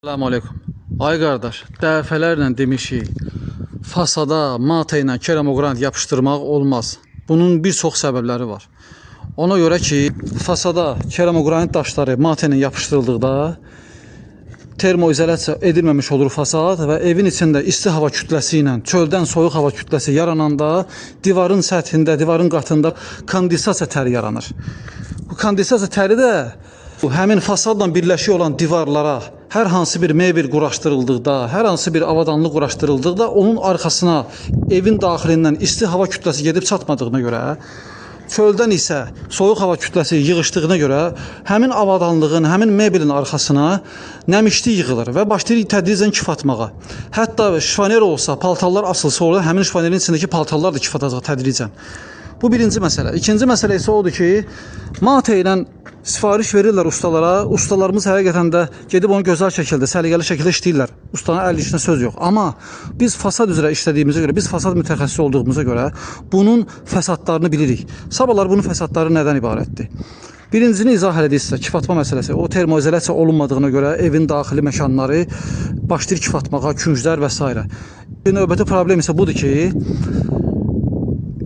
Selamun Aleyküm. Ay qardaş, dəfələrlə demişik, fasada mata ilə keramogrant yapışdırmaq olmaz. Bunun bir çox səbəbləri var. Ona görə ki, fasada keramogranit daşları mata ilə yapışdırıldıqda termoizolasiya edilməmiş olur fasad və evin içində isti hava kütləsi ilə çöldən soyuq hava kütləsi yarananda divarın səthində, divarın qatında kondensasiya təri yaranır. Bu kondensasiya təri də həmin fasadla birləşik olan divarlara hər hansı bir mebel quraşdırıldıqda, hər hansı bir avadanlıq quraşdırıldıqda onun arxasına evin daxilindən isti hava kütləsi gedib çatmadığına görə, çöldən isə soyuq hava kütləsi yığışdığına görə həmin avadanlığın, həmin mebelin arxasına nəmişlik yığılır və başlayır tədricən kif atmağa. Hətta şifaner olsa, paltarlar asılsa orada həmin şifanerin içindəki paltarlar da kif atacaq tədricən. Bu birinci məsələ. İkinci məsələ isə odur ki, mata ilə sifariş verirlər ustalara. Ustalarımız həqiqətən də gedib onu gözəl şəkildə, səliqəli şəkildə işləyirlər. Ustanın əl işinə söz yox. Amma biz fasad üzrə işlədiyimizə görə, biz fasad mütəxəssisi olduğumuza görə bunun fəsadlarını bilirik. Sabahlar bunun fəsadları nədən ibarətdir? Birincini izah edək sizə, kif atma məsələsi. O termoizolasiya olunmadığına görə evin daxili məkanları başlayır kif atmağa, künclər və s. Növbəti problem isə budur ki,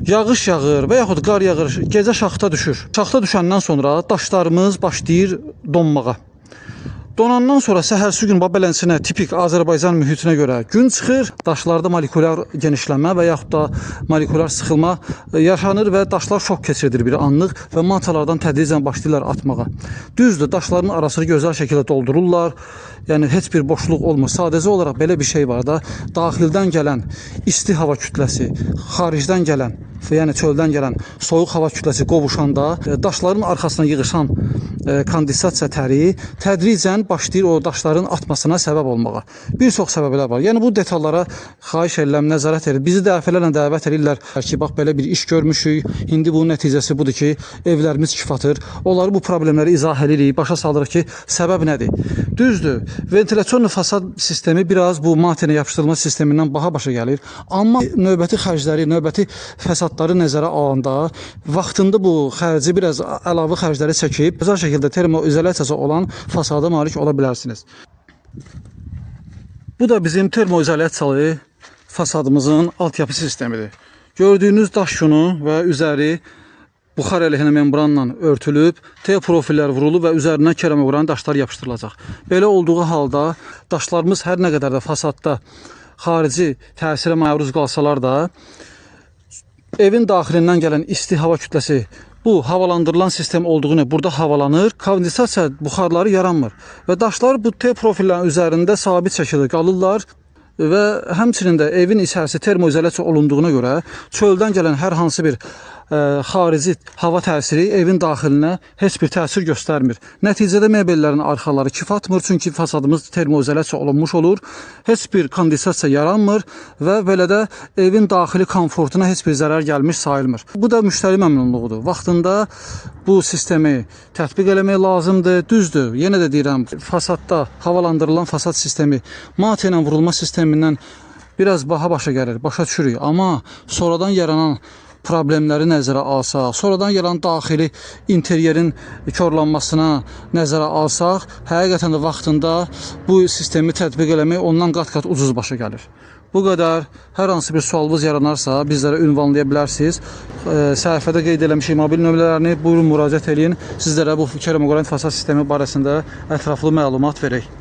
yağış yağır və yaxud qar yağır, gecə şaxta düşür. Şaxta düşəndən sonra daşlarımız başlayır donmağa. Donandan sonra səhərsi gün belənsinə tipik Azərbaycan mühitinə görə gün çıxır, daşlarda molekulyar genişlənmə və yaxud da molekulyar sıxılma yaşanır və daşlar şok keçirilir bir anlıq və matalardan tədricən başlayırlar atmağa. Düzdür, daşların arasını gözəl şəkildə doldururlar. Yəni heç bir boşluq olmur. Sadəcə olaraq belə bir şey var da, daxildən gələn isti hava kütləsi, xaricdən gələn, yəni çöldən gələn soyuq hava kütləsi qovuşanda daşların arxasına yığışan kondensasiya təri tədricən başlayır o daşların atmasına səbəb olmağa. Bir çox səbəblər var. Yəni bu detallara xahiş edirəm, nəzarət edin. Bizi dəfələrlə dəvət edirlər ki, bax belə bir iş görmüşük. İndi bunun nəticəsi budur ki, evlərimiz kif atır. Onları bu problemləri izah edirik, başa salırıq ki, səbəb nədir? Düzdür, ventilasyon fasad sistemi biraz bu matene yapışdırılma sistemindən baha başa gəlir. Amma növbəti xərcləri, növbəti fəsadları nəzərə alanda vaxtında bu xərci biraz əlavə xərcləri çəkib gözəl şəkildə termoizolasiyası olan fasada malik ola bilərsiniz. Bu da bizim termoizolasiyalı fasadımızın altyapı sistemidir. Gördüyünüz daş yunu və üzəri buxar əleyhinə membranla örtülüb, T profillər vurulub və üzərinə keramogranit daşlar yapışdırılacaq. Belə olduğu halda daşlarımız hər nə qədər də fasadda xarici təsirə məruz qalsalar da, evin daxilindən gələn isti hava kütləsi bu havalandırılan sistem olduğunu burada havalanır, kondensasiya buxarları yaranmır və daşlar bu T profillərin üzərində sabit şəkildə qalırlar və həmçinin də evin içərisi termoizolasiya olunduğuna görə çöldən gələn hər hansı bir xarici hava təsiri evin daxilinə heç bir təsir göstərmir. Nəticədə mebellərin arxaları kif atmır, çünki fasadımız termoizolasiya olunmuş olur. Heç bir kondensasiya yaranmır və belə də evin daxili komfortuna heç bir zərər gəlmiş sayılmır. Bu da müştəri məmnunluğudur. Vaxtında bu sistemi tətbiq eləmək lazımdır. Düzdür, yenə də deyirəm, fasadda havalandırılan fasad sistemi mata ilə vurulma sistemindən biraz baha başa gəlir, başa düşürük. Amma sonradan yaranan problemləri nəzərə alsaq, sonradan yaran daxili interyerin korlanmasına nəzərə alsaq, həqiqətən də vaxtında bu sistemi tətbiq eləmək ondan qat-qat ucuz başa gəlir. Bu qədər. Hər hansı bir sualınız yaranarsa bizlərə ünvanlaya bilərsiniz. Səhifədə qeyd eləmişik mobil nömrələrini, buyurun müraciət edin. Sizlərə bu keramogranit fasad sistemi barəsində ətraflı məlumat verək.